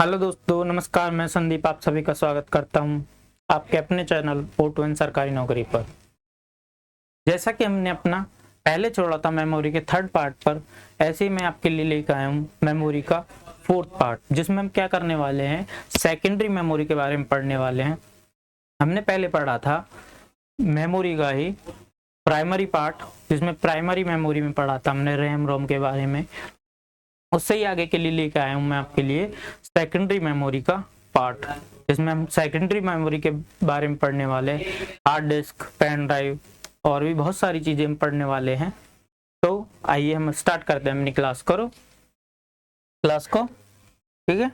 Hello दोस्तों, नमस्कार। मैं संदीप आप सभी का स्वागत करता हूं आपके अपने चैनल O2N सरकारी नौकरी पर। जैसा कि हमने अपना पहले छोड़ा था मेमोरी के थर्ड पार्ट पर, ऐसे ही मैं आपके लिए लेकर आया हूं मेमोरी का फोर्थ पार्ट, जिसमें हम क्या करने वाले हैं, सेकेंडरी मेमोरी के बारे में पढ़ने वाले हैं। हमने पहले पढ़ा था मेमोरी का ही प्राइमरी पार्ट, जिसमें प्राइमरी मेमोरी में पढ़ा था हमने रैम रोम के बारे में। उससे ही आगे के लिए लेकर आया हूं मैं आपके लिए सेकेंडरी मेमोरी का पार्ट, जिसमें हम सेकेंडरी मेमोरी के बारे में पढ़ने वाले हैं। हार्ड डिस्क, पेन ड्राइव और भी बहुत सारी चीजें हम पढ़ने वाले हैं। तो आइए हम स्टार्ट करते हैं अपनी क्लास को। ठीक है,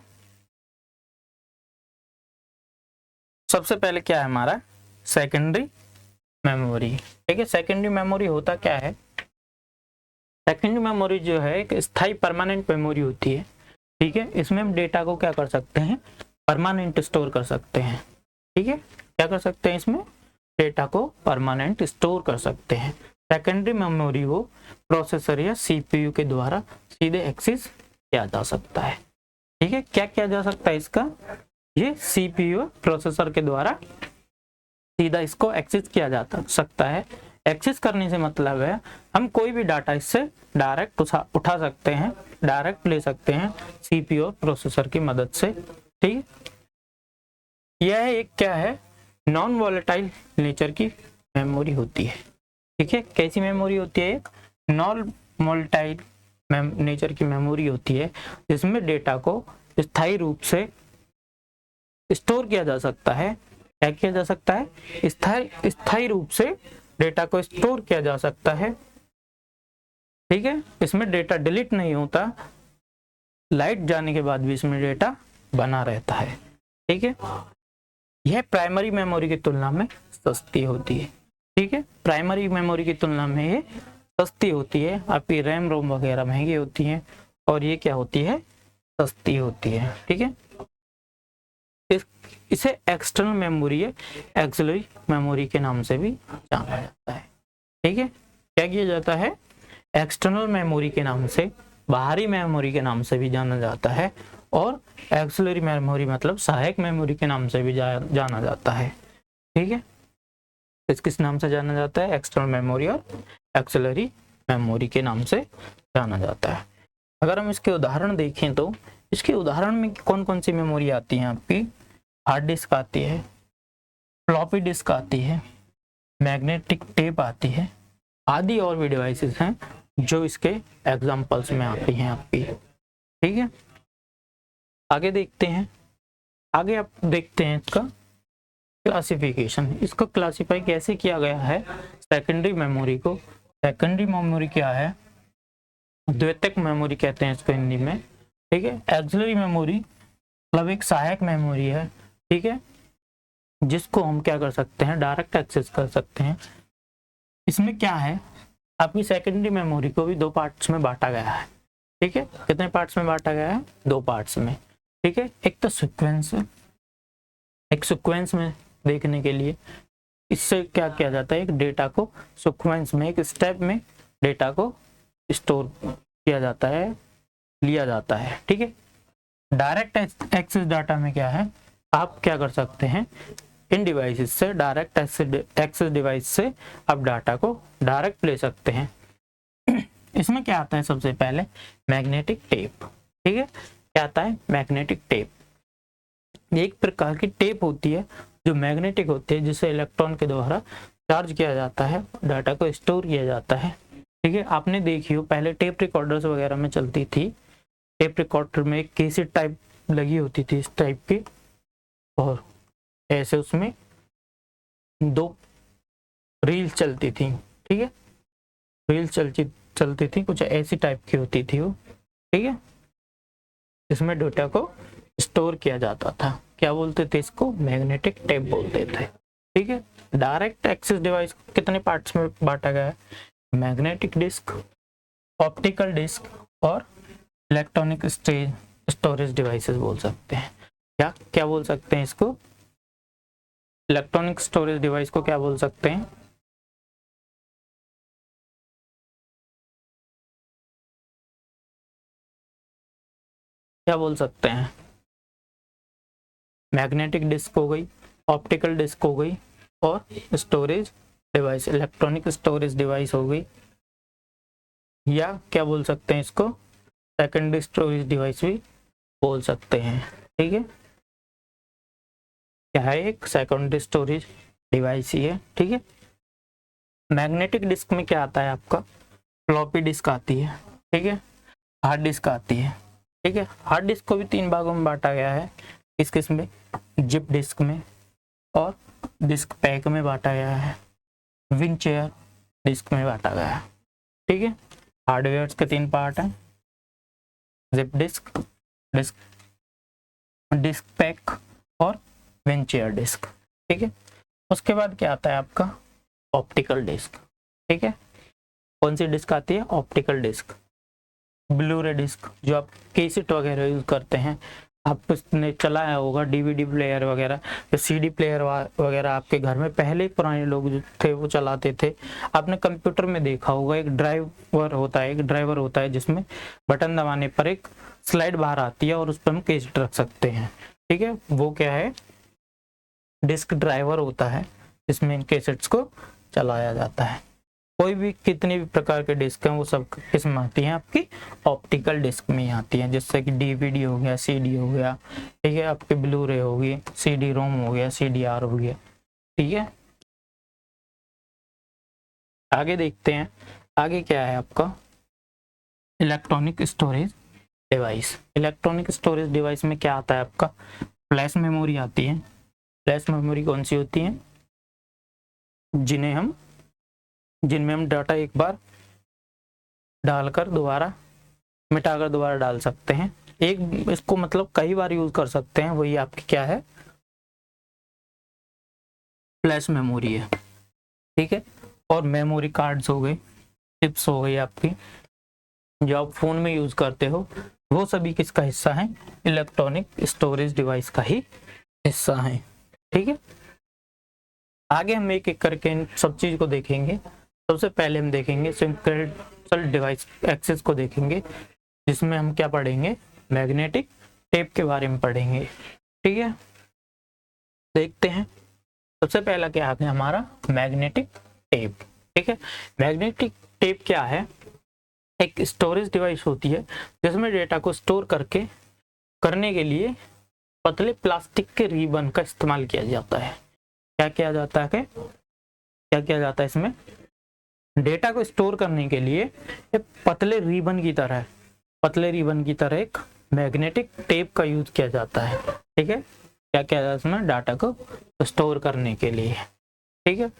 सबसे पहले क्या है हमारा सेकेंडरी मेमोरी। ठीक है, सेकेंडरी मेमोरी होता क्या है? सेकेंडरी मेमोरी जो है एक स्थायी परमानेंट मेमोरी होती है। ठीक है, इसमें हम डेटा को क्या कर सकते हैं, परमानेंट स्टोर कर सकते हैं। ठीक है, क्या कर सकते हैं, इसमें डेटा को परमानेंट स्टोर कर सकते हैं। सेकेंडरी मेमोरी को प्रोसेसर या सीपीयू के द्वारा सीधे एक्सेस किया जा सकता है। ठीक है, क्या किया जा सकता है इसका, ये सीपीयू प्रोसेसर के द्वारा सीधा इसको एक्सेस किया जा सकता है। एक्सेस करने से मतलब है हम कोई भी डाटा इससे डायरेक्ट उठा सकते हैं, डायरेक्ट ले सकते हैं सीपीयू प्रोसेसर की मदद से। ठीक है, यह एक क्या है, नॉन वॉलेटाइल नेचर की मेमोरी होती है। ठीक है, कैसी मेमोरी होती है, एक नॉन वॉलेटाइल नेचर की मेमोरी होती है, जिसमें डेटा को स्थायी रूप से स्टोर किया जा सकता है। क्या किया जा सकता है, स्थायी रूप से डेटा को स्टोर किया जा सकता है। ठीक है, इसमें डेटा डिलीट नहीं होता, लाइट जाने के बाद भी इसमें डेटा बना रहता है। ठीक है, यह प्राइमरी मेमोरी की तुलना में सस्ती होती है। ठीक है, प्राइमरी मेमोरी की तुलना में ये सस्ती होती है। आपकी रैम रोम वगैरह महंगी होती हैं और ये क्या होती है, सस्ती होती है। ठीक है, इसे एक्सटर्नल मेमोरी या एक्सिलरी मेमोरी के नाम से भी जाना जाता है। ठीक है, क्या किया जाता है, एक्सटर्नल मेमोरी के नाम से, बाहरी मेमोरी के नाम से भी जाना जाता है, और एक्सिलरी मेमोरी मतलब सहायक मेमोरी के नाम से भी जाना जाता है। ठीक है, किस नाम से जाना जाता है, एक्सटर्नल मेमोरी और एक्सिलरी मेमोरी के नाम से जाना जाता है। अगर हम इसके उदाहरण देखें तो इसके उदाहरण में कौन कौन सी मेमोरी आती है, आपकी हार्ड डिस्क आती है, फ्लॉपी डिस्क आती है, मैग्नेटिक टेप आती है, आदि और भी डिवाइसेस हैं जो इसके एग्जांपल्स में आती हैं आपकी। ठीक है, आगे देखते हैं, आगे आप देखते हैं इसका क्लासिफिकेशन। इसको क्लासिफाई कैसे किया गया है सेकेंडरी मेमोरी को। सेकेंडरी मेमोरी क्या है, द्वितीयक मेमोरी कहते हैं इसको हिंदी में। ठीक है, एक्सिलरी मेमोरी मतलब एक सहायक मेमोरी है। ठीक है, जिसको हम क्या कर सकते हैं, डायरेक्ट एक्सेस कर सकते हैं। इसमें क्या है, आपकी सेकेंडरी मेमोरी को भी दो पार्ट्स में बांटा गया है। ठीक है, कितने पार्ट्स में बांटा गया है, दो पार्ट्स में। ठीक है, एक तो सीक्वेंस, एक सीक्वेंस में देखने के लिए इससे क्या किया जाता है, एक डेटा को सीक्वेंस में एक स्टेप में डेटा को स्टोर किया जाता है, लिया जाता है। ठीक है, डायरेक्ट एक्सेस डाटा में क्या है, आप क्या कर सकते हैं, इन डिवाइसेस से, डायरेक्ट एक्सेस डिवाइस से आप डाटा को डायरेक्ट ले सकते हैं। इसमें क्या आता है, सबसे पहले मैग्नेटिक टेप। ठीक है, क्या आता है, मैग्नेटिक टेप। ये एक प्रकार की टेप होती है जो मैग्नेटिक होती है, जिसे इलेक्ट्रॉन के द्वारा चार्ज किया जाता है, डाटा को स्टोर किया जाता है। ठीक है, आपने देखी हो पहले टेप रिकॉर्डर्स वगैरह में चलती थी, टेप रिकॉर्डर में एक कैसेट टाइप लगी होती थी इस टाइप की, और ऐसे उसमें दो रील चलती थी। ठीक है, रील चलती थी, कुछ ऐसी टाइप की होती थी वो। ठीक है, इसमें डेटा को स्टोर किया जाता था, क्या बोलते थे इसको, मैग्नेटिक टेप बोलते थे। ठीक है, डायरेक्ट एक्सेस डिवाइस कितने पार्ट्स में बांटा गया है, मैग्नेटिक डिस्क, ऑप्टिकल डिस्क और इलेक्ट्रॉनिक स्टोरेज डिवाइसेस बोल सकते हैं। क्या क्या बोल सकते हैं इसको, इलेक्ट्रॉनिक स्टोरेज डिवाइस को क्या बोल सकते हैं, क्या बोल सकते हैं, मैग्नेटिक डिस्क हो गई, ऑप्टिकल डिस्क हो गई, और storage device, electronic storage device हो गई, या क्या बोल सकते हैं इसको, सेकेंडरी स्टोरेज डिवाइस भी बोल सकते हैं। ठीक है, क्या है, एक सेकेंडरी स्टोरेज डिवाइस ही है। ठीक है, मैग्नेटिक डिस्क में क्या आता है आपका, फ्लॉपी डिस्क आती है। ठीक है, हार्ड डिस्क आती है। ठीक है, हार्ड डिस्क को भी 3 भागों में बांटा गया है, किस किस में, जिप डिस्क में और डिस्क पैक में बांटा गया है, विंड चेयर डिस्क में बांटा गया है। ठीक है, हार्डवेयर के 3 पार्ट हैं, zip disk, disk disk pack और विंड चेयर डिस्क। ठीक है, उसके बाद क्या आता है आपका, ऑप्टिकल डिस्क। ठीक है, कौन सी डिस्क आती है, ऑप्टिकल डिस्क, ब्लू रे डिस्क, जो आप कैसेट वगैरह यूज करते हैं, आपने चलाया होगा, डीवीडी प्लेयर वगैरह या सीडी प्लेयर वगैरह आपके घर में पहले पुराने लोग जो थे वो चलाते थे। आपने कंप्यूटर में देखा होगा, एक ड्राइवर होता है जिसमें बटन दबाने पर एक स्लाइड बाहर आती है और उस पर हम कैसेट रख सकते हैं। ठीक है, वो क्या है, डिस्क ड्राइवर होता है जिसमें इन कैसेट्स को चलाया जाता है। कोई भी कितने भी प्रकार के डिस्क हैं वो सब किस में आती हैं, आपकी ऑप्टिकल डिस्क में आती हैं, जैसे कि डीवीडी हो गया, सीडी हो गया। ठीक है, आपके ब्लू रे होगी, सीडी रोम हो गया, सीडीआर हो गया। ठीक है, आगे देखते हैं, आगे क्या है आपका, electronic storage device. Electronic storage device में क्या आता है आपका, फ्लैश मेमोरी आती है। फ्लैश मेमोरी कौन सी होती है, जिनमें हम डाटा एक बार डालकर दोबारा मिटाकर दोबारा डाल सकते हैं। एक इसको मतलब कई बार यूज कर सकते हैं, वही आपकी क्या है, फ्लैश मेमोरी है। ठीक है, और मेमोरी कार्ड्स हो गए, चिप्स हो गई आपकी, जो आप फोन में यूज करते हो, वो सभी किसका हिस्सा है, इलेक्ट्रॉनिक स्टोरेज डिवाइस का ही हिस्सा है। ठीक है, आगे हम एक एक करके इन सब चीज को देखेंगे। सबसे पहले हम देखेंगे सिंक्रोनस डिवाइस एक्सेस को देखेंगे, जिसमें हम क्या पढ़ेंगे, मैग्नेटिक टेप के बारे में पढ़ेंगे। ठीक है, देखते हैं सबसे पहला क्या है हमारा, मैग्नेटिक टेप। ठीक है, मैग्नेटिक टेप क्या है, एक स्टोरेज डिवाइस होती है जिसमें डेटा को स्टोर करने के लिए पतले प्लास्टिक के रिबन का इस्तेमाल किया जाता है। क्या किया जाता है इसमें, डेटा को स्टोर करने के लिए एक पतले रिबन की तरह एक मैग्नेटिक टेप का यूज किया जाता है। ठीक है, क्या किया जाता है इसमें, डाटा को स्टोर करने के लिए। ठीक है,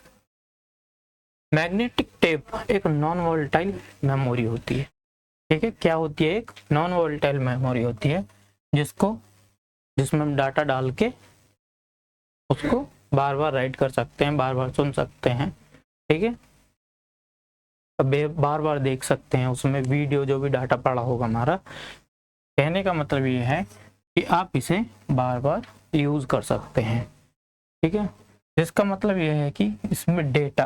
मैग्नेटिक टेप एक नॉन वोलेटाइल मेमोरी होती है। ठीक है, क्या होती है, एक नॉन वोलेटाइल मेमोरी होती है, जिसमें हम डाटा डाल के उसको बार बार राइट कर सकते हैं, बार बार सुन सकते हैं। ठीक है, बार बार देख सकते हैं उसमें वीडियो, जो भी डाटा पड़ा होगा हमारा। कहने का मतलब ये है कि आप इसे बार बार यूज कर सकते हैं। ठीक है, जिसका मतलब यह है कि इसमें डेटा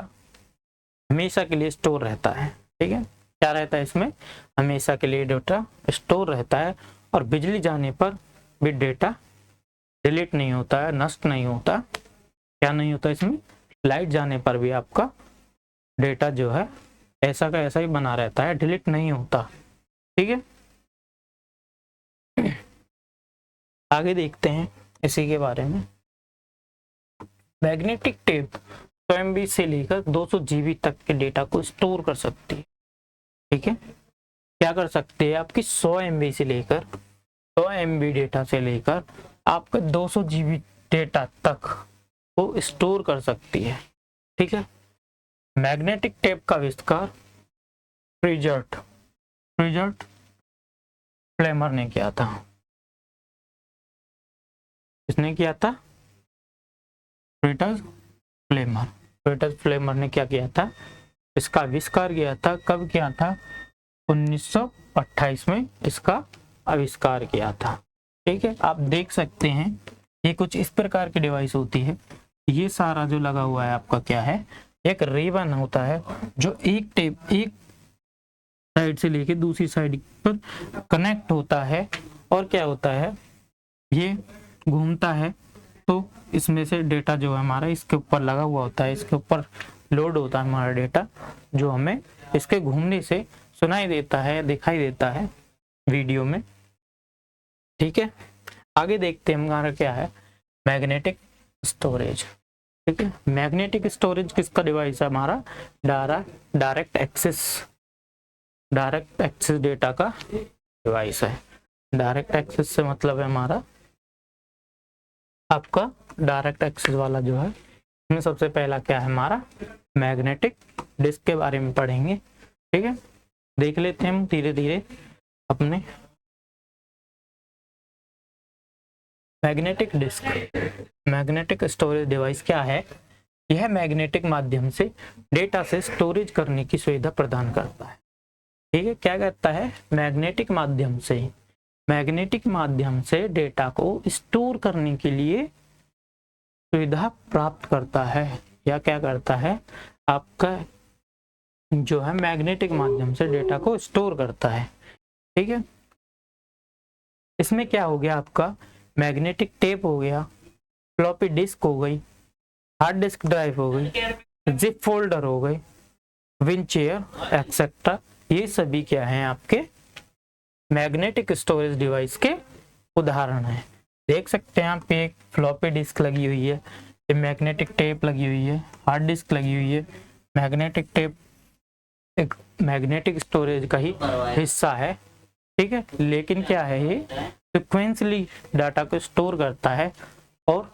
हमेशा के लिए स्टोर रहता है। ठीक है, क्या रहता है इसमें, हमेशा के लिए डेटा स्टोर रहता है, और बिजली जाने पर भी डेटा डिलीट नहीं होता है, नष्ट नहीं होता। क्या नहीं होता इसमें, लाइट जाने पर भी आपका डेटा जो है ऐसा का ऐसा ही बना रहता है, डिलीट नहीं होता। ठीक है, आगे देखते हैं इसी के बारे में। मैग्नेटिक टेप 100 MB से लेकर 200 GB तक के डेटा को स्टोर कर सकती है। ठीक है, क्या कर सकते हैं, आपकी 100 MB से लेकर 100 MB डेटा से लेकर आपका 200 GB डेटा तक को स्टोर कर सकती है। ठीक है, मैग्नेटिक टेप का आविष्कार फ्रिजर्ट फ्लेमर ने किया था। किसने किया था, फ्रिटज फ्लेमर ने क्या किया था, इसका आविष्कार किया था। कब किया था, 1928 में इसका आविष्कार किया था। ठीक है, आप देख सकते हैं ये कुछ इस प्रकार की डिवाइस होती है। ये सारा जो लगा हुआ है आपका क्या है, एक रिबन होता है जो एक साइड से लेके दूसरी साइड पर कनेक्ट होता है, और क्या होता है, ये घूमता है तो इसमें से डेटा जो है हमारा इसके ऊपर लगा हुआ होता है, इसके ऊपर लोड होता है हमारा डेटा, जो हमें इसके घूमने से सुनाई देता है, दिखाई देता है वीडियो में। ठीक है, आगे देखते हैं हमारा क्या है, मैग्नेटिक स्टोरेज। ठीक है, मैग्नेटिक स्टोरेज किसका डिवाइस है, हमारा डायरेक्ट एक्सेस डेटा का डिवाइस है। डायरेक्ट एक्सेस से मतलब है हमारा आपका डायरेक्ट एक्सेस वाला जो है, इसमें सबसे पहला क्या है हमारा मैग्नेटिक डिस्क के बारे में पढ़ेंगे। ठीक है, देख लेते हैं हम धीरे धीरे अपने magnetic disk. Magnetic storage device क्या है, यह मैग्नेटिक माध्यम से डेटा से स्टोरेज करने की सुविधा प्रदान करता है। ठीक है, क्या करता है, मैग्नेटिक माध्यम से डेटा को स्टोर करने के लिए सुविधा प्राप्त करता है, या क्या करता है आपका जो है मैग्नेटिक माध्यम से डेटा को स्टोर करता है। ठीक है, इसमें क्या हो गया आपका मैग्नेटिक टेप हो गया, फ्लॉपी डिस्क हो गई, हार्ड डिस्क ड्राइव हो गई, जिप फोल्डर हो गई, विंडचेयर एक्सेट्रा, ये सभी क्या हैं आपके मैग्नेटिक स्टोरेज डिवाइस के उदाहरण हैं। देख सकते हैं आप पे एक फ्लॉपी डिस्क लगी हुई है, ये मैग्नेटिक टेप लगी हुई है, हार्ड डिस्क लगी हुई है। मैग्नेटिक टेप एक मैग्नेटिक स्टोरेज का ही हिस्सा है। ठीक है, लेकिन क्या है ये सीक्वेंसली डाटा को स्टोर करता है, और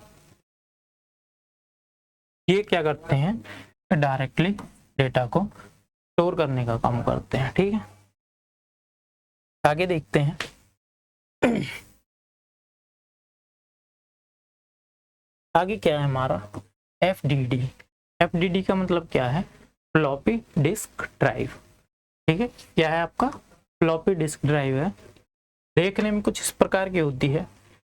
ये क्या करते हैं डायरेक्टली डेटा को स्टोर करने का काम करते हैं। ठीक है, आगे देखते हैं आगे क्या है हमारा एफडीडी का मतलब क्या है, फ्लॉपी डिस्क ड्राइव। ठीक है, क्या है आपका फ्लॉपी डिस्क ड्राइव है, देखने में कुछ इस प्रकार की होती है,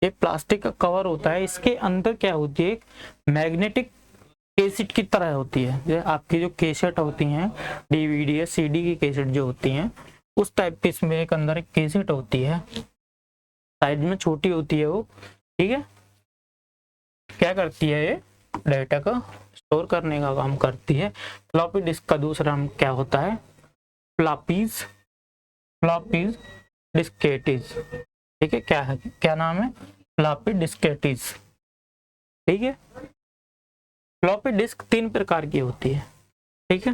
ये प्लास्टिक का कवर होता है, इसके अंदर क्या होती है, एक मैग्नेटिक कैसेट की तरह होती है। जो आपकी जो कैसेट होती हैं डीवीडी या सीडी की कैसेट जो होती हैं, उस टाइप की इसमें एक अंदर एक कैसेट होती है, साइज में छोटी होती है वो। ठीक है, क्या करती है, ये डेटा का स्टोर करने का काम करती है। फ्लॉपी डिस्क का दूसरा नाम क्या होता है, फ्लॉपीज डिस्केटीज। ठीक है, क्या नाम है, फ्लॉपी डिस्केटीज। ठीक है, फ्लॉपी डिस्क 3 प्रकार की होती है। ठीक है,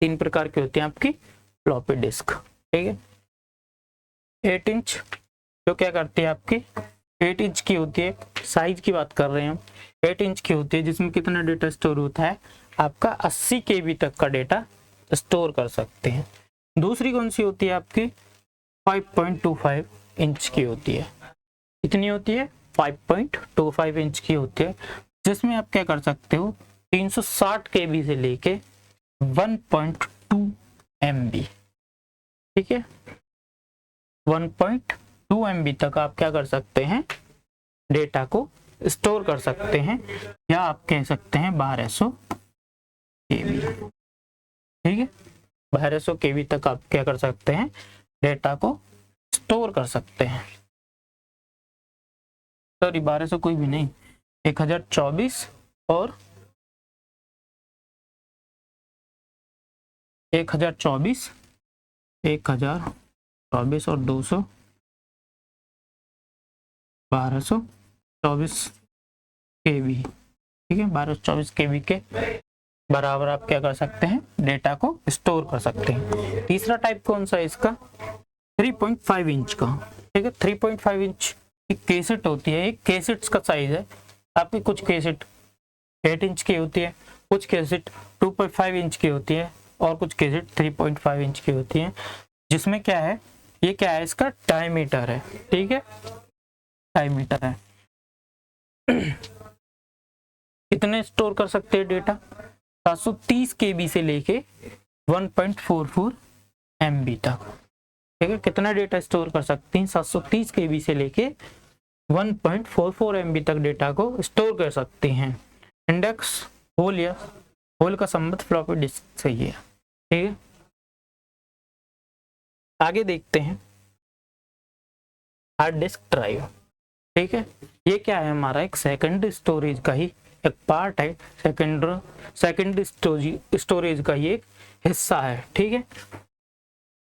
3 प्रकार की होती है आपकी फ्लॉपी डिस्क। ठीक है, 8 इंच जो क्या करती है आपकी 8 इंच की होती है, साइज की बात कर रहे हैं हम, 8 इंच की होती है, जिसमें कितना डेटा स्टोर होता है आपका 80 KB तक का डेटा स्टोर कर सकते हैं। दूसरी कौन सी होती है आपकी 5.25 इंच की होती है, कितनी होती है 5.25 इंच की होती है, जिसमें आप क्या कर सकते हो 360 KB से लेके 1.2 MB। ठीक है, 1.2 MB तक आप क्या कर सकते हैं डेटा को स्टोर कर सकते हैं, या आप कह सकते हैं 1200 KB। ठीक है, 1200 KB तक आप क्या कर सकते हैं डेटा को स्टोर कर सकते हैं। सॉरी 1200 कोई भी नहीं, 1024 और 1024 और 200 1224 KB। ठीक है, 1224 KB के बराबर आप क्या कर सकते हैं डेटा को स्टोर कर सकते हैं। तीसरा टाइप कौन सा है इसका 3.5 इंच का। ठीक है, 3.5 इंच की कैसेट होती है, एक कैसेट्स का साइज है आपकी, कुछ कैसेट 8 इंच की होती है, कुछ कैसेट 2.5 इंच की होती है, और कुछ कैसेट 3.5 इंच की होती है, जिसमें क्या है ये क्या है इसका डायमीटर है। ठीक है, डायमीटर है। कितने स्टोर कर सकते हैं डेटा 730 KB से लेके 1.44 MB तक। ठीक है, कितना डेटा स्टोर कर सकते हैं 730 KB से लेके 1.44 MB तक डेटा को स्टोर कर सकते हैं। इंडेक्स होल का संबंध फ्लॉपी डिस्क से ही है। ठीक है, आगे देखते हैं हार्ड डिस्क ड्राइव। ठीक है, ये क्या है हमारा एक सेकंड स्टोरेज का ही एक पार्ट है, सेकंड स्टोरेज का ही एक हिस्सा है। ठीक है,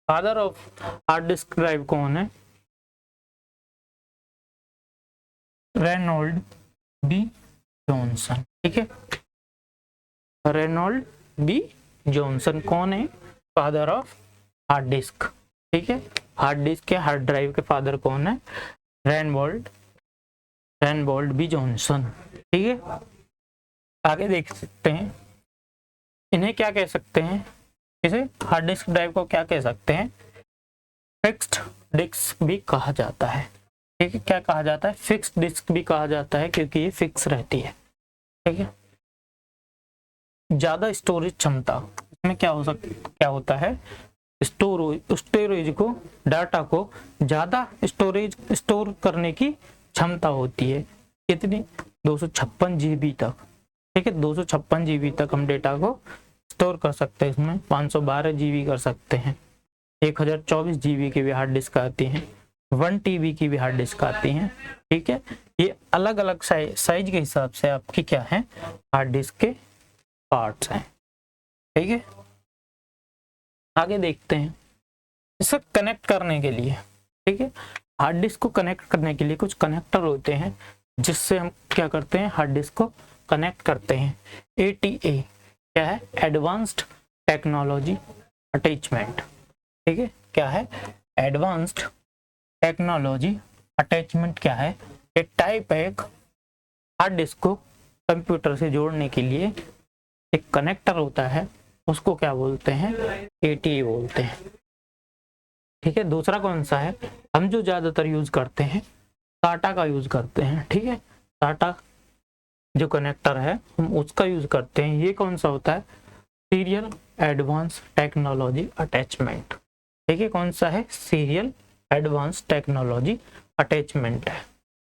father of hard disk drive कौन है? Reynold B Johnson. ठीक है, रेनॉल्ड बी जॉनसन कौन है? Father of hard disk. ठीक है, हार्ड डिस्क के हार्ड ड्राइव के फादर कौन है? Reynold B Johnson. ठीक है, आगे देख सकते हैं, इन्हें क्या कह सकते हैं? इसे हार्ड डिस्क ड्राइव को क्या कह सकते हैं? फिक्स्ड डिस्क भी कहा जाता है। ठीक है, क्या कहा जाता है? फिक्स्ड डिस्क भी कहा जाता है, क्योंकि ये फिक्स रहती है। ठीक है, ज्यादा स्टोरेज क्षमता, इसमें क्या होता है? स्टोरेज को, डाटा को ज्यादा स्टोर करने की क्षमता होती है। कितनी? 256 जीबी तक। ठीक है, 256 जीबी तक हम डेटा को स्टोर कर सकते हैं। इसमें 512 जीबी कर सकते हैं, 1024 जीबी की भी हार्ड डिस्क आती हैं, 1 टीबी की भी हार्ड डिस्क आती हैं। ठीक है, ये अलग अलग साइज के हिसाब से आपकी क्या है? हार्ड डिस्क के पार्ट्स हैं। ठीक है, आगे देखते हैं, इसे कनेक्ट करने के लिए, ठीक है, हार्ड डिस्क को कनेक्ट करने के लिए कुछ कनेक्टर होते हैं, जिससे हम क्या करते हैं? हार्ड डिस्क को कनेक्ट करते हैं। ATA क्या है? Advanced technology attachment. ठीक है, क्या है? एडवांस्ड टेक्नोलॉजी अटैचमेंट क्या है? एक टाइप है, एक हार्ड डिस्क को कंप्यूटर से जोड़ने के लिए एक कनेक्टर होता है, उसको क्या बोलते हैं? ATA बोलते हैं। ठीक है, दूसरा कौन सा है? हम जो ज्यादातर यूज करते हैं, टाटा का यूज करते हैं। ठीक है, टाटा जो कनेक्टर है हम उसका यूज करते हैं। ये कौन सा होता है? Serial advance technology attachment. ठीक है, कौन सा है? सीरियल एडवांस टेक्नोलॉजी अटैचमेंट है।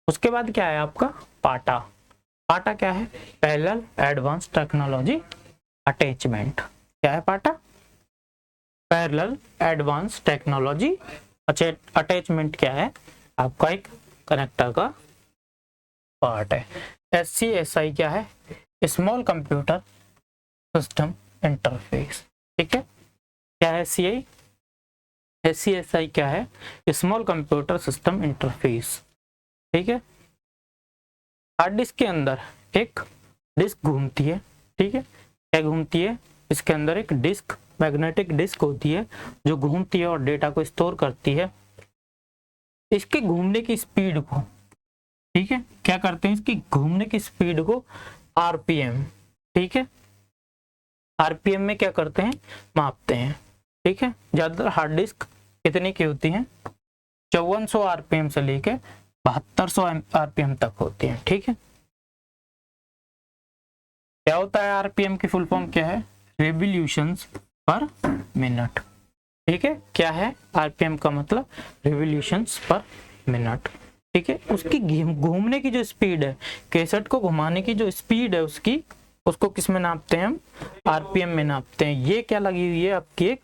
उसके बाद क्या है आपका? पाटा। पाटा क्या है? Parallel advance technology attachment. क्या है पाटा? Parallel advance technology attachment. क्या है? आपका एक कनेक्टर का पार्ट है। SCSI क्या है? Small computer system interface. ठीक है, क्या है SCSI क्या है? Small computer system interface. ठीक है, हार्ड डिस्क के अंदर एक डिस्क घूमती है। ठीक है, क्या घूमती है? इसके अंदर एक डिस्क, मैग्नेटिक डिस्क होती है, जो घूमती है और डेटा को स्टोर करती है। इसके घूमने की स्पीड को, ठीक है, क्या करते हैं? इसकी घूमने की स्पीड को RPM, ठीक है, RPM में क्या करते हैं? मापते हैं। ठीक है, ज्यादातर हार्ड डिस्क कितने की होती हैं? 5400 RPM से लेके 7200 RPM तक होती हैं। ठीक है, क्या होता है RPM की फुल फॉर्म? क्या है? रिवॉल्यूशंस पर मिनट। ठीक है, क्या है RPM का मतलब? रिवॉल्यूशंस पर मिनट। ठीक है, उसकी घूमने की जो स्पीड है, कैसेट को घुमाने की जो स्पीड है उसकी, उसको किस में नापते हैं हम? RPM में नापते हैं। ये क्या लगी हुई है? आपकी एक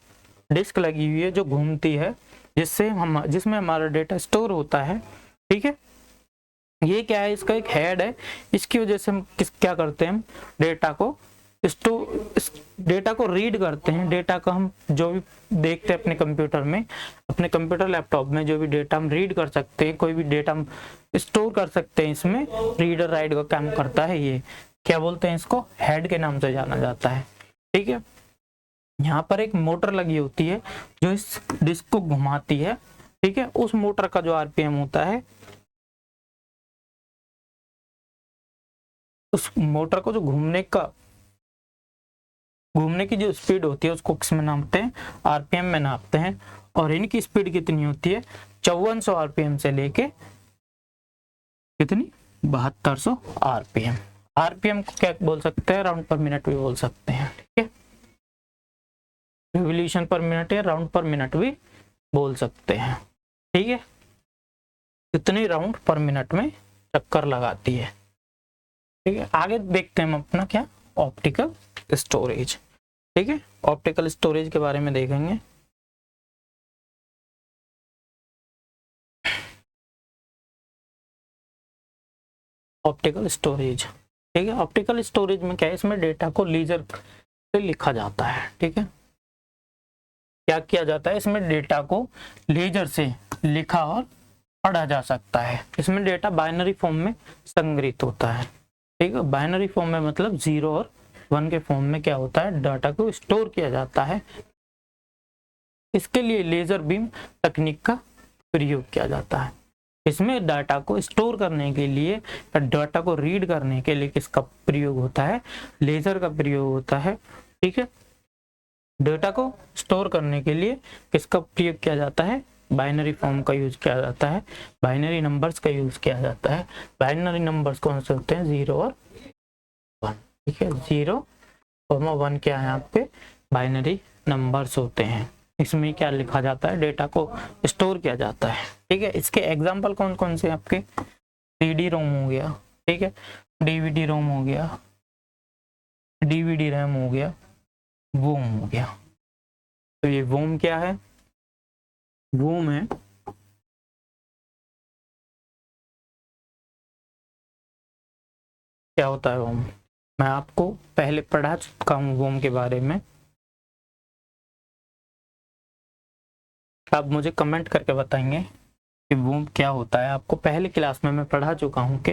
डिस्क लगी हुई है जो घूमती है, जिसमें हमारा डेटा स्टोर होता है। ठीक है, ये क्या है? इसका एक हेड है, इसकी वजह से हम क्या करते हैं? हम डेटा को रीड करते हैं। डेटा का हम जो भी देखते हैं अपने कंप्यूटर में, अपने कंप्यूटर लैपटॉप में, जो भी डेटा हम रीड कर सकते हैं, कोई भी डेटा हम स्टोर कर सकते हैं, इसमें रीडर राइट का काम करता है। ये क्या बोलते हैं? इसको हेड के नाम से जाना जाता है। ठीक है, यहाँ पर एक मोटर लगी होती है जो इस डिस्क को घुमाती है। ठीक है, उस मोटर का जो RPM होता है, उस मोटर को जो घूमने की जो स्पीड होती है, उसको किस में नापते हैं? RPM में नापते हैं। और इनकी स्पीड कितनी होती है? 5400 RPM से लेके कितनी? 7200 RPM। RPM को क्या बोल सकते हैं? राउंड पर मिनट भी बोल सकते हैं। ठीक है, रिवॉल्यूशन पर मिनट या राउंड पर मिनट भी बोल सकते हैं। ठीक है, कितने राउंड पर मिनट में चक्कर लगाती है। ठीक है, आगे देखते हैं हम अपना क्या? Optical storage. ठीक है, ऑप्टिकल स्टोरेज के बारे में देखेंगे। Optical storage. ठीक है, ऑप्टिकल स्टोरेज में क्या है, इसमें डेटा को लेजर से लिखा जाता है। ठीक है, क्या किया जाता है, इसमें डेटा को लेजर से लिखा और पढ़ा जा सकता है। इसमें डेटा बाइनरी फॉर्म में संग्रहित होता है। ठीक है, बाइनरी फॉर्म में मतलब 0 और 1 के फॉर्म में क्या होता है, डाटा को स्टोर किया जाता है। इसके लिए लेजर बीम तकनीक का प्रयोग किया जाता है। इसमें डाटा को स्टोर करने के लिए, डाटा को रीड करने के लिए किसका प्रयोग होता है, लेजर का प्रयोग होता है। ठीक है, डेटा को स्टोर करने के लिए किसका प्रयोग किया जाता है, बाइनरी फॉर्म का यूज किया जाता है, बाइनरी नंबर्स का यूज किया जाता है। बाइनरी नंबर्स कौन से होते हैं, 0 और 1। ठीक है, 0 और 1 क्या है, आपके बाइनरी नंबर्स होते हैं। इसमें क्या लिखा जाता है, डेटा को स्टोर किया जाता है। ठीक है, इसके एग्जाम्पल कौन कौन से आपके, CD रोम हो गया, ठीक है, DVD रोम हो गया, DVD रैम हो गया, वोम हो गया। तो ये वोम क्या है, वोम है क्या होता है वोम, मैं आपको पहले पढ़ा चुका हूँ वोम के बारे में। आप मुझे कमेंट करके बताएंगे कि वोम क्या होता है। आपको पहले क्लास में मैं पढ़ा चुका हूँ कि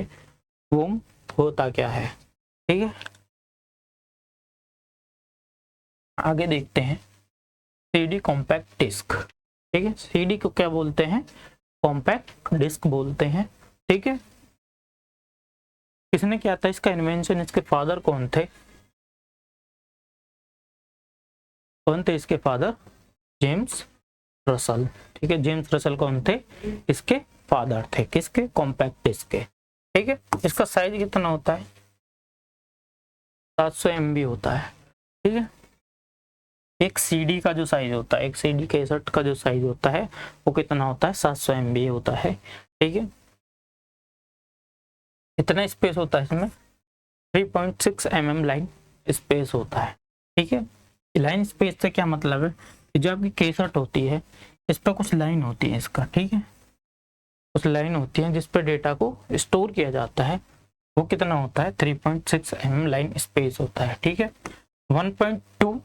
वोम होता क्या है। ठीक है, आगे देखते हैं CD कॉम्पैक्ट डिस्क। ठीक है, CD को क्या बोलते हैं, कॉम्पैक्ट डिस्क बोलते हैं। ठीक है, किसने किया था इसका इन्वेंशन, इसके फादर कौन थे, कौन थे इसके फादर, जेम्स रसल। ठीक है, जेम्स रसल कौन थे, इसके फादर थे, किसके, कॉम्पैक्ट डिस्क के। ठीक है, इसका साइज कितना होता है, 700 MB होता है। ठीक है, एक CD का जो साइज होता है, एक CD कैसेट का जो साइज होता है वो कितना होता है, 700 MB होता है। ठीक है, इतना स्पेस होता है इसमें, 3.6 mm लाइन स्पेस होता है। ठीक है, लाइन स्पेस से क्या मतलब है, जो आपकी कैसेट होती है इस पर कुछ लाइन होती है इसका। ठीक है, कुछ लाइन होती है जिस पर डेटा को स्टोर किया जाता है, वो कितना होता है, 3.6 mm लाइन स्पेस होता है। ठीक है, 1.2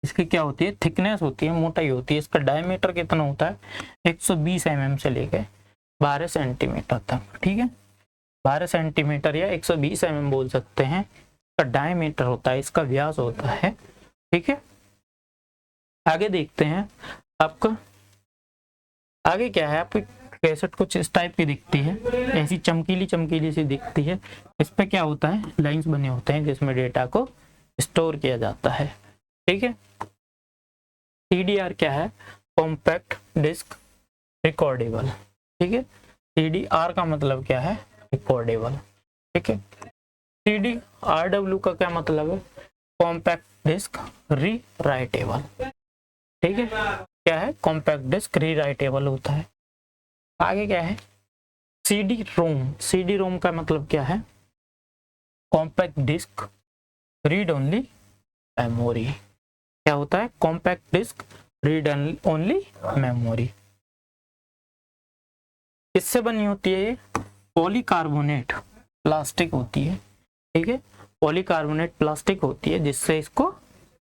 इसकी क्या होती है, थिकनेस होती है, मोटाई होती है। इसका डायमीटर कितना होता है, 120 mm से लेकर 12 सेंटीमीटर तक। ठीक है, 12 सेंटीमीटर या 120 mm बोल सकते हैं, इसका डायमीटर होता है, इसका व्यास होता है। ठीक है, आगे देखते हैं आपका, आगे क्या है, आपकी कैसेट कुछ इस टाइप की दिखती है, ऐसी चमकीली चमकीली सी दिखती है। इस पे क्या होता है, लाइंस बने होते हैं जिसमें डेटा को स्टोर किया जाता है। ठीक है, CDR क्या है, कॉम्पैक्ट डिस्क रिकॉर्डेबल। ठीक है, CDR का मतलब क्या है, रिकॉर्डेबल। ठीक है, CDRW का क्या मतलब है, कॉम्पैक्ट डिस्क री राइटेबल। ठीक है, क्या है, कॉम्पैक्ट डिस्क री राइटेबल होता है। आगे क्या है, CD रोम। CD रोम का मतलब क्या है, compact disc read only memory. क्या होता है, compact disc read only memory. किससे बनी होती है ये, पॉलीकार्बोनेट प्लास्टिक होती है। ठीक है, पॉलीकार्बोनेट प्लास्टिक होती है जिससे इसको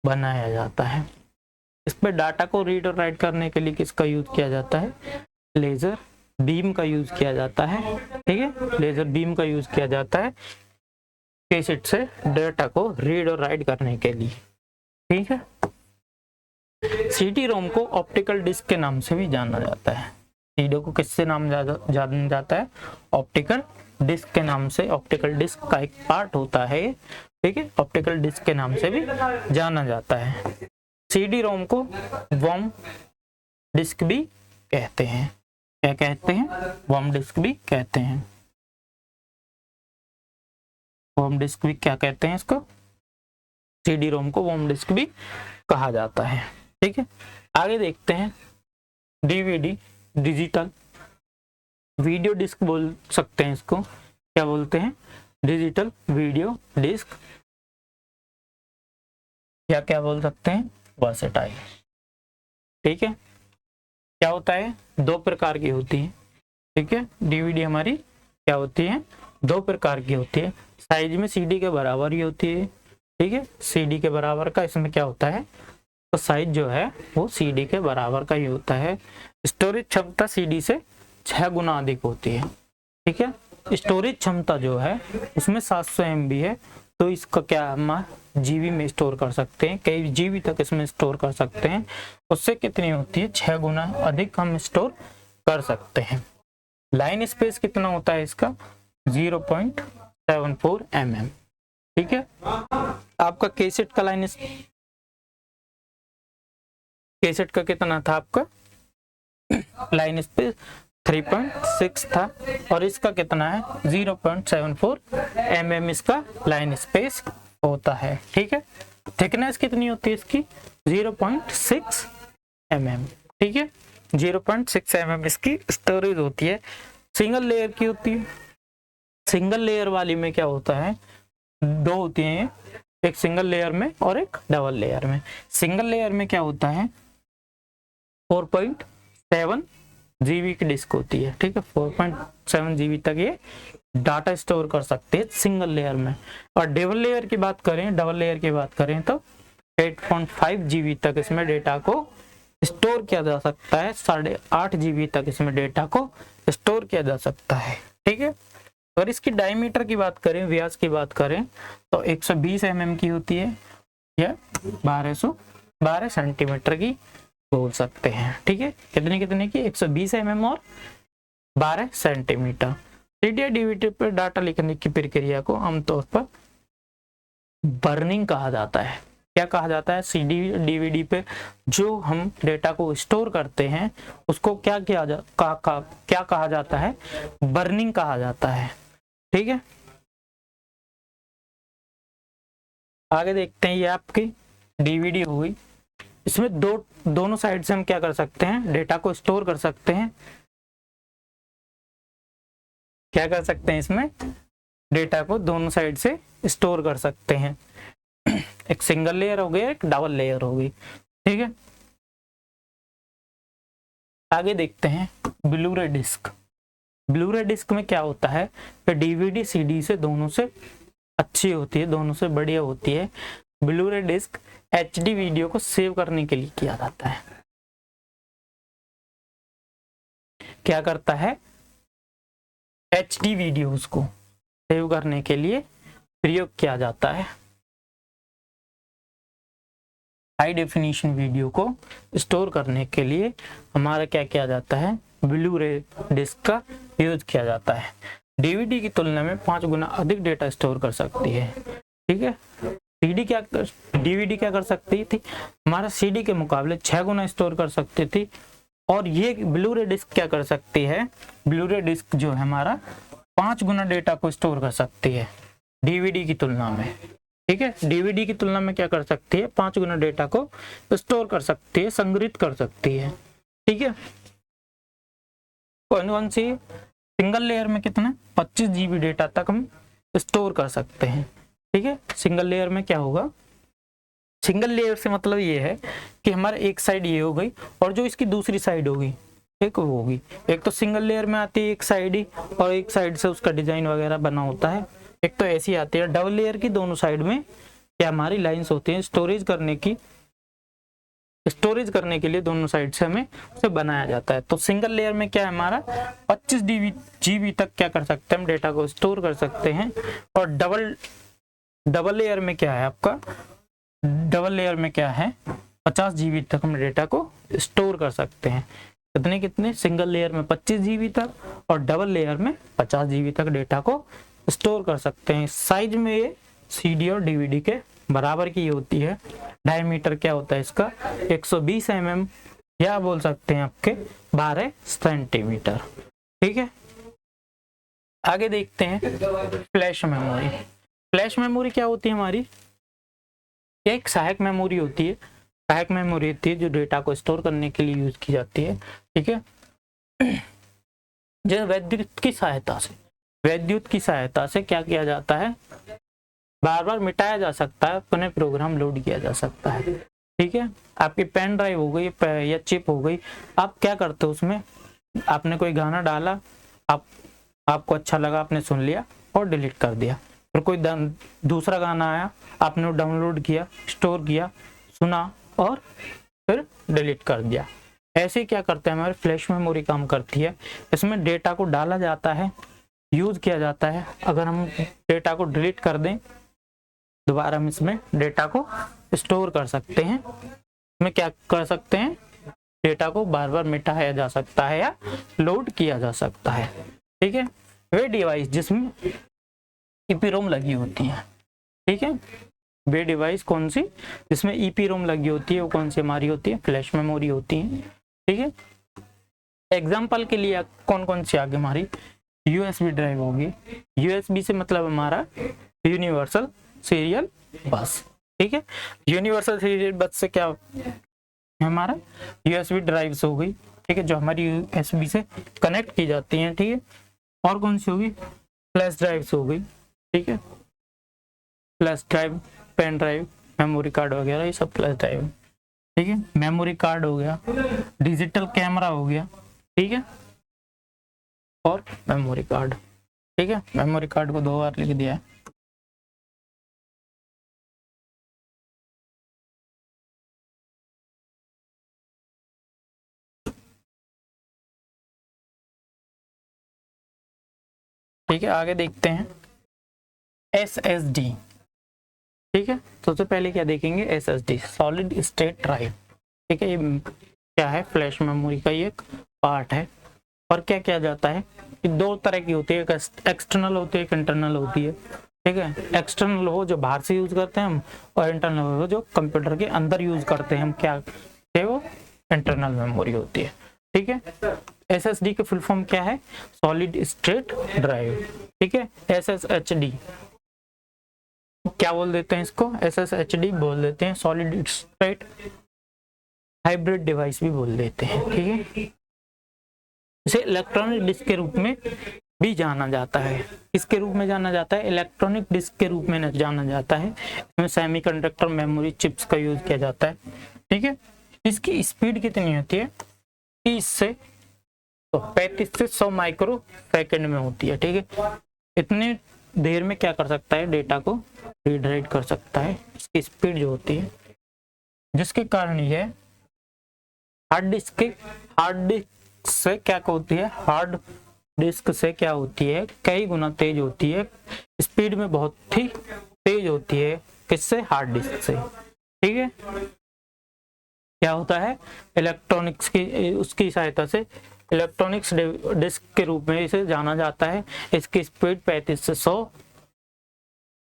बनाया जाता है। इस पे डाटा को रीड और राइट करने के लिए किसका यूज किया जाता है, लेजर बीम का यूज किया जाता है। ठीक है, लेजर बीम का यूज किया जाता है कैसेट से डेटा को रीड और राइट करने के लिए। ठीक है, CD रोम को ऑप्टिकल डिस्क के नाम से भी जाना जाता है। CD को किससे नाम जाना जाता है, ऑप्टिकल डिस्क के नाम से। ऑप्टिकल डिस्क का एक पार्ट होता है। ठीक है, ऑप्टिकल डिस्क के नाम से भी जाना जाता है। CD रोम को वॉर्म डिस्क भी कहते हैं। क्या कहते हैं, वॉर्म डिस्क भी कहते हैं। वॉर्म डिस्क भी क्या कहते हैं इसको, CD रोम को वॉर्म डिस्क भी कहा जाता है। ठीक है, आगे देखते हैं DVD डिजिटल वीडियो डिस्क बोल सकते हैं इसको। क्या बोलते हैं, डिजिटल वीडियो डिस्क, या क्या बोल सकते हैं, वर्सेटाइल। ठीक है, क्या होता है, 2 प्रकार की होती है। ठीक है, DVD हमारी क्या होती है, दो प्रकार की होती है, साइज में CD के बराबर ही होती है, ठीक है, CD के बराबर का इसमें क्या होता है, तो साइज जो है वो CD के बराबर का ही होता है। स्टोरेज क्षमता CD से 6 गुना अधिक होती है, ठीक है। स्टोरेज क्षमता जो है उसमें 700 MB है, तो इसका क्या हम GB में स्टोर कर सकते हैं, कई GB तक इसमें स्टोर कर सकते हैं। उससे कितनी होती है, 6 गुना अधिक हम स्टोर कर सकते हैं। लाइन स्पेस कितना होता है इसका, 0.74 mm, ठीक है। आपका कैसेट का कैसेट का कितना था आपका लाइन स्पेस, 3.6 था, और इसका कितना है 0.74 mm इसका लाइन स्पेस होता है, ठीक है। थिकनेस कितनी होती है इसकी, 0.6 mm, ठीक है, 0.6 mm इसकी स्टोरेज होती है। सिंगल लेयर की होती है, सिंगल लेयर वाली में क्या होता है, दो होती हैं, एक सिंगल लेयर में और एक डबल लेयर में। सिंगल लेयर में क्या होता है, 4.7 GB की डिस्क होती है, ठीक है, 4.7 GB तक ये डाटा स्टोर कर सकते हैं सिंगल लेयर में। और डबल लेयर की बात करें तो 8.5 GB तक इसमें डेटा को स्टोर किया जा सकता है, 8.5 GB तक इसमें डेटा को स्टोर किया जा सकता है, ठीक है। अगर इसकी डायमीटर की बात करें, व्यास की बात करें, तो 120 mm की होती है, या 12 सेंटीमीटर की बोल सकते हैं, ठीक है। कितने की, 120 mm और 12 सेंटीमीटर। CD या DVD पर डाटा लिखने की प्रक्रिया को आमतौर पर बर्निंग कहा जाता है। क्या कहा जाता है, CD DVD पे जो हम डेटा को स्टोर करते हैं उसको क्या कहा जाता है, बर्निंग कहा जाता है, ठीक है। आगे देखते हैं, ये आपकी DVD हो गई, इसमें दोनों साइड से हम क्या कर सकते हैं, डेटा को स्टोर कर सकते हैं। क्या कर सकते हैं, इसमें डेटा को दोनों साइड से स्टोर कर सकते हैं। एक सिंगल लेयर हो गई, एक डबल लेयर हो गई, ठीक है। आगे देखते हैं ब्लू-रे डिस्क। ब्लू-रे डिस्क में क्या होता है, तो DVD CD से दोनों से अच्छी होती है, दोनों से बढ़िया होती है। ब्लू-रे डिस्क HD वीडियो को सेव करने के लिए किया जाता है। क्या करता है, HD वीडियोस को सेव करने के लिए प्रयोग किया जाता है। हाई डेफिनेशन वीडियो को स्टोर करने के लिए हमारा क्या किया जाता है, ब्लू-रे डिस्क का यूज किया जाता है। DVD की तुलना में 5 गुना अधिक डेटा स्टोर कर सकती है, ठीक है। DVD क्या कर सकती थी, हमारा CD के मुकाबले 6 गुना स्टोर कर सकती थी। और ये ब्लू-रे डिस्क क्या कर सकती है, ब्लू-रे डिस्क जो है हमारा 5 गुना डेटा को स्टोर कर सकती है DVD की तुलना में, ठीक है। DVD की तुलना में क्या कर सकती है, 5 गुना डेटा को स्टोर कर सकती है, संग्रहित कर सकती है, ठीक है। कौन सी, सिंगल लेयर में कितना 25 GB डेटा तक हम स्टोर कर सकते हैं, ठीक है। सिंगल लेयर में क्या होगा, सिंगल लेयर से मतलब ये है कि हमारा एक साइड ये हो गई और जो इसकी दूसरी साइड होगी एक वो होगी। एक तो सिंगल लेयर में आती है एक साइड ही, और एक साइड से उसका डिजाइन वगैरह बना होता है। एक तो ऐसी आती है। डबल लेयर की दोनों साइड में क्या हमारी लाइंस होती हैं, स्टोरेज करने के लिए दोनों साइड से हमें उसे बनाया जाता है। तो सिंगल लेयर में क्या है, हमारा 25 GB तक क्या कर सकते हैं, हम डेटा को स्टोर कर सकते हैं। और डबल लेयर में क्या है आपका, डबल लेयर में क्या है 50 GB तक हम डेटा को स्टोर कर सकते हैं। कितने, सिंगल लेयर में 25 GB तक और डबल लेयर में 50 GB तक डेटा को स्टोर कर सकते हैं। साइज में ये CD और DVD के बराबर की होती है। डायमीटर क्या होता है इसका, 120 mm, या बोल सकते हैं आपके 12 सेंटीमीटर, ठीक है। आगे देखते हैं फ्लैश मेमोरी। फ्लैश मेमोरी क्या होती है हमारी, एक सहायक मेमोरी होती है। सहायक मेमोरी होती है जो डेटा को स्टोर करने के लिए यूज की जाती है, ठीक है। जो विद्युत की सहायता से क्या किया जाता है, बार बार मिटाया जा सकता है, पुनः प्रोग्राम लोड किया जा सकता है, ठीक है। आपकी पेन ड्राइव हो गई या चिप हो गई, आप क्या करते हो उसमें, आपने कोई गाना डाला, आपको अच्छा लगा, आपने सुन लिया, और डिलीट कर दिया। फिर कोई दूसरा गाना आया, आपने डाउनलोड किया, स्टोर किया, सुना और फिर डिलीट कर दिया। ऐसे क्या करते हैं, हमारी फ्लैश मेमोरी काम करती है। इसमें डेटा को डाला जाता है, यूज किया जाता है। अगर हम डेटा को डिलीट कर दें, दोबारा हम इसमें डेटा को स्टोर कर सकते हैं। इसमें क्या कर सकते हैं, डेटा को बार बार मिटाया जा सकता है या लोड किया जा सकता है। ठीक है, वे डिवाइस जिसमें ईपीरोम लगी होती है, ठीक है, वे डिवाइस कौन सी जिसमें ईपीरोम लगी होती है, वो कौन सी हमारी होती है, फ्लैश मेमोरी होती है। ठीक है, एग्जाम्पल के लिए कौन कौन सी आगे हमारी यूएसबी ड्राइव होगी। यूएसबी से मतलब हमारा यूनिवर्सल सीरियल बस। ठीक है, यूनिवर्सल सीरियल बस से क्या हमारा यूएसबी ड्राइव्स हो गई। ठीक है, जो हमारी यूएसबी से कनेक्ट की जाती हैं। ठीक है, और कौन सी होगी, फ्लैश ड्राइव्स हो गई। ठीक है, flash drive, pen drive, memory card वगैरह, ये सब फ्लैश ड्राइव। ठीक है, मेमोरी कार्ड हो गया, डिजिटल कैमरा हो गया। ठीक है, और मेमोरी कार्ड। ठीक है, मेमोरी कार्ड को 2 बार लिख दिया है। ठीक है, आगे देखते हैं SSD। ठीक है, सबसे पहले क्या देखेंगे, SSD सॉलिड स्टेट ड्राइव। ठीक है, ये क्या है, फ्लैश मेमोरी का ये एक पार्ट है। और क्या किया जाता है, ये 2 तरह की होती है, एक एक्सटर्नल होती है, एक इंटरनल होती है। ठीक है, एक्सटर्नल वो जो बाहर से यूज करते हैं हम, और इंटरनल वो जो कंप्यूटर के अंदर यूज करते हैं हम, क्या है वो इंटरनल मेमोरी होती है। ठीक है, SSD की फुल फॉर्म क्या है, सॉलिड स्टेट ड्राइव। ठीक है, SSHD क्या बोल देते हैं इसको, SSHD बोल देते हैं, सॉलिड स्टेट हाइब्रिड डिवाइस भी बोल देते हैं। ठीक है, इसे इलेक्ट्रॉनिक डिस्क के रूप में भी जाना जाता है। किसके रूप में जाना जाता है, इलेक्ट्रॉनिक डिस्क के रूप में जाना जाता है। इसमें सेमीकंडक्टर मेमोरी चिप्स का यूज किया जाता है। ठीक है, इसकी स्पीड कितनी होती है, 30 से 35 से 100 माइक्रो सेकेंड में होती है। ठीक है, इतने देर में क्या कर सकता है, डेटा को रीड राइट कर सकता है। इसकी स्पीड जो होती है, जिसके कारण ये हार्ड डिस्क से क्या होती है, हार्ड डिस्क से क्या होती है, कई गुना तेज होती है, स्पीड में बहुत ही तेज होती है। किससे, हार्ड डिस्क से। ठीक है, क्या होता है, इलेक्ट्रॉनिक्स की उसकी सहायता से इलेक्ट्रॉनिक्स डिस्क के रूप में इसे जाना जाता है। इसकी स्पीड 35 से 100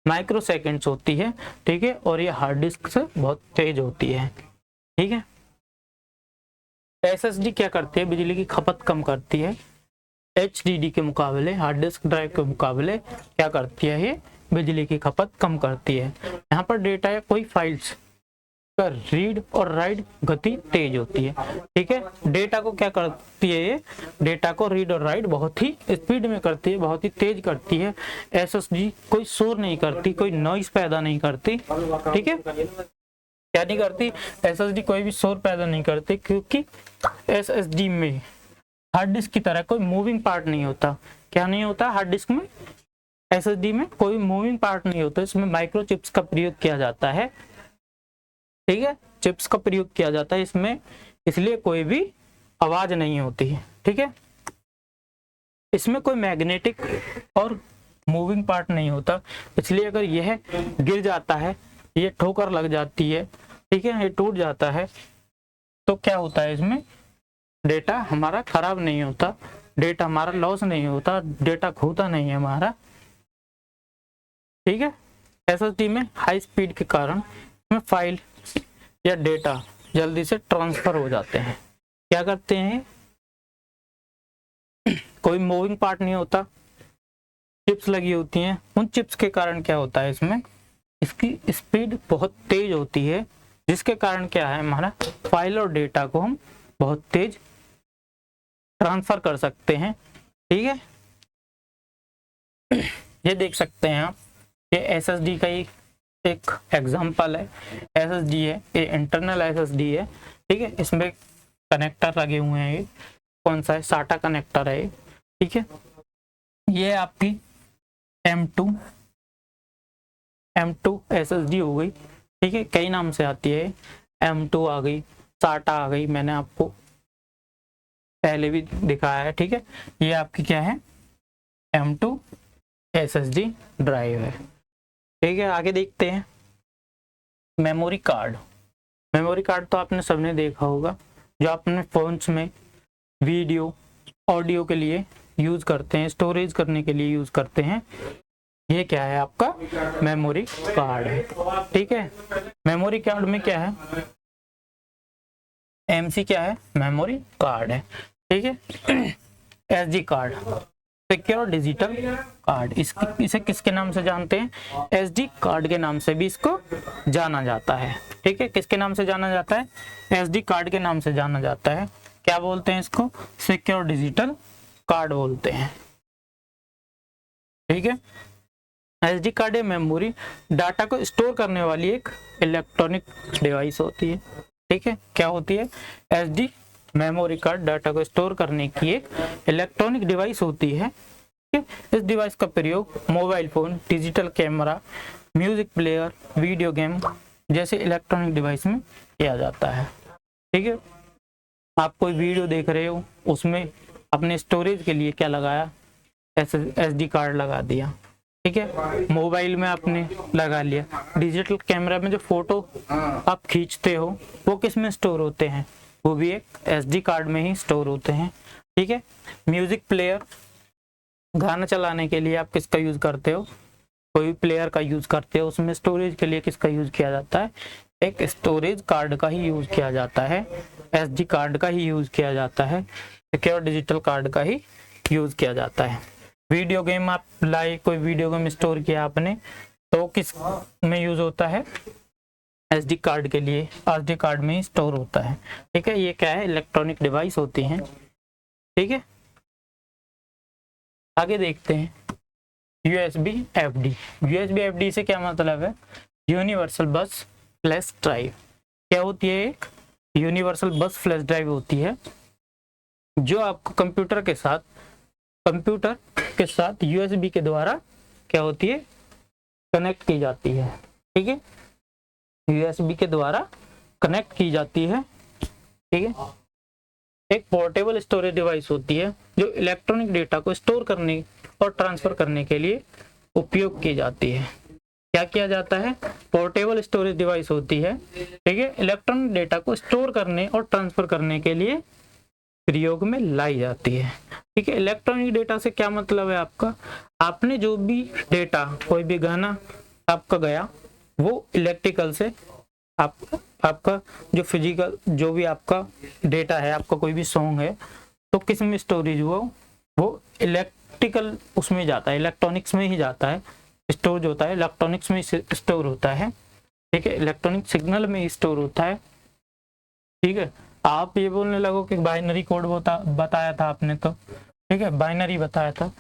माइक्रो सेकेंड्स होती है। ठीक है, और ये हार्ड डिस्क से बहुत तेज होती है। ठीक है, SSD क्या करती है, बिजली की खपत कम करती है। HDD के मुकाबले, हार्ड डिस्क ड्राइव के मुकाबले क्या करती है, ये बिजली की खपत कम करती है। यहाँ पर डेटा या कोई फाइल्स का रीड और राइट गति तेज होती है। ठीक है, डेटा को क्या करती है, ये डेटा को रीड और राइट बहुत ही स्पीड में करती है, बहुत ही तेज करती है। SSD कोई शोर नहीं करती, कोई नॉइस पैदा नहीं करती। ठीक है, क्या नहीं करती, SSD कोई भी शोर पैदा नहीं करती, क्योंकि SSD में हार्ड डिस्क की तरह कोई मूविंग पार्ट नहीं होता। क्या नहीं होता, हार्ड डिस्क में, SSD में कोई मूविंग पार्ट नहीं होता। इसमें माइक्रोचिप्स का प्रयोग किया जाता है। ठीक है, चिप्स का प्रयोग किया जाता है इसमें, इसलिए कोई भी आवाज नहीं होती है। ठीक है, इसमें कोई मैग्नेटिक और मूविंग पार्ट नहीं होता, इसलिए अगर यह गिर जाता है, ये ठोकर लग जाती है, ठीक है, ये टूट जाता है, तो क्या होता है, इसमें डेटा हमारा खराब नहीं होता, डेटा हमारा लॉस नहीं होता, डेटा खोता नहीं है हमारा। ठीक है, SSD में हाई स्पीड के कारण इसमें फाइल या डेटा जल्दी से ट्रांसफर हो जाते हैं। क्या करते हैं, कोई मूविंग पार्ट नहीं होता, चिप्स लगी होती हैं, उन चिप्स के कारण क्या होता है, इसमें इसकी स्पीड बहुत तेज होती है, जिसके कारण क्या है, हमारा फाइल और डेटा को हम बहुत तेज ट्रांसफर कर सकते हैं। ठीक है, ये देख सकते हैं आप, ये SSD का एक एग्जांपल है। SSD है, ये इंटरनल SSD है। ठीक है, इसमें कनेक्टर लगे हुए हैं, ये कौन सा है, SATA कनेक्टर है। ठीक है, ये आपकी M2 SSD हो गई, ठीक है, कई नाम से आती है, M2 आ गई, SATA आ गई, मैंने आपको पहले भी दिखाया है, ठीक है। ये आपकी क्या है, M2 SSD ड्राइव है, ठीक है। आगे देखते हैं मेमोरी कार्ड। मेमोरी कार्ड तो आपने सबने देखा होगा, जो अपने फोन्स में वीडियो ऑडियो के लिए यूज करते हैं, स्टोरेज करने के लिए यूज करते हैं। ये क्या है, आपका मेमोरी कार्ड है, ठीक है। मेमोरी कार्ड में क्या है, MC क्या है, मेमोरी कार्ड है, ठीक है। SD card, secure digital card, इसे किसके नाम से जानते हैं, SD कार्ड के नाम से भी इसको जाना जाता है, ठीक है। किसके नाम से जाना जाता है, SD कार्ड के नाम से जाना जाता है। क्या बोलते हैं इसको, सिक्योर डिजिटल कार्ड बोलते हैं, ठीक है। SD कार्ड मेमोरी डाटा को स्टोर करने वाली एक इलेक्ट्रॉनिक डिवाइस होती है, ठीक है। क्या होती है, SD मेमोरी कार्ड डाटा को स्टोर करने की एक इलेक्ट्रॉनिक डिवाइस होती है, ठीक है। इस डिवाइस का प्रयोग mobile phone, digital camera, music player, video game जैसे इलेक्ट्रॉनिक डिवाइस में किया जाता है, ठीक है। आप कोई वीडियो देख रहे हो, उसमें अपने स्टोरेज के लिए क्या लगाया, SD कार्ड लगा दिया, ठीक है। मोबाइल में आपने लगा लिया, डिजिटल कैमरा में जो फोटो आप खींचते हो वो किस में स्टोर होते हैं, वो भी एक SD कार्ड में ही स्टोर होते हैं, ठीक है। म्यूजिक प्लेयर, गाना चलाने के लिए आप किसका यूज करते हो, कोई प्लेयर का यूज करते हो, उसमें स्टोरेज के लिए किसका यूज किया जाता है, एक स्टोरेज कार्ड का ही यूज किया जाता है, SD कार्ड का ही यूज किया जाता है, सिक्योर डिजिटल कार्ड का ही यूज किया जाता है। वीडियो गेम आप लाए, कोई वीडियो गेम स्टोर किया आपने, तो किस में यूज होता है, SD कार्ड के लिए, SD कार्ड में ही स्टोर होता है, ठीक है। ये क्या है, इलेक्ट्रॉनिक डिवाइस होती हैं, ठीक है। आगे देखते हैं USB FD से क्या मतलब है, यूनिवर्सल बस फ्लैश ड्राइव। क्या होती है, एक यूनिवर्सल बस फ्लैश ड्राइव होती है, जो आपको कंप्यूटर के साथ USB के द्वारा क्या होती है, कनेक्ट की जाती है, ठीक है। USB के द्वारा कनेक्ट की जाती है, ठीक है। एक पोर्टेबल स्टोरेज डिवाइस होती है, जो इलेक्ट्रॉनिक डेटा को स्टोर करने और ट्रांसफर करने के लिए उपयोग की जाती है। क्या किया जाता है, पोर्टेबल स्टोरेज डिवाइस होती है, ठीक है, इलेक्ट्रॉनिक डेटा को स्टोर करने और ट्रांसफर करने के लिए प्रयोग में लाई जाती है, ठीक है। इलेक्ट्रॉनिक डेटा से क्या मतलब है आपका, आपने जो भी डेटा, कोई भी गाना आपका गया, वो इलेक्ट्रिकल से आपका जो फिजिकल, जो भी आपका डेटा है, आपका कोई भी सॉन्ग है, तो किस में स्टोरेज हुआ, वो इलेक्ट्रिकल उसमें जाता है, इलेक्ट्रॉनिक्स में ही जाता है, स्टोर होता है, इलेक्ट्रॉनिक्स में स्टोर होता है, ठीक है। इलेक्ट्रॉनिक सिग्नल में स्टोर होता है, ठीक है। आप ये बोलने लगो कि बाइनरी कोड बताया था आपने, तो ठीक है, बाइनरी बताया था।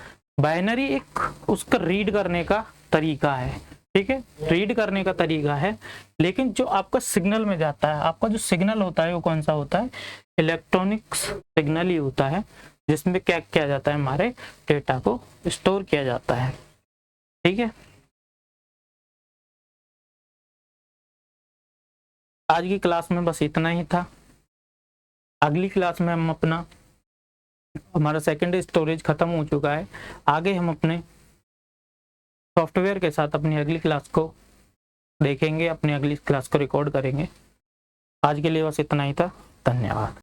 बाइनरी एक उसका रीड करने का तरीका है, ठीक है, रीड करने का तरीका है, लेकिन जो आपका सिग्नल में जाता है, आपका जो सिग्नल होता है वो कौन सा होता है, इलेक्ट्रॉनिक्स सिग्नल ही होता है, जिसमें क्या किया जाता है, हमारे डेटा को स्टोर किया जाता है, ठीक है। आज की क्लास में बस इतना ही था। अगली क्लास में हम हमारा सेकेंडरी स्टोरेज खत्म हो चुका है, आगे हम अपने सॉफ्टवेयर के साथ अपनी अगली क्लास को देखेंगे, अपनी अगली क्लास को रिकॉर्ड करेंगे। आज के लिए बस इतना ही था, धन्यवाद।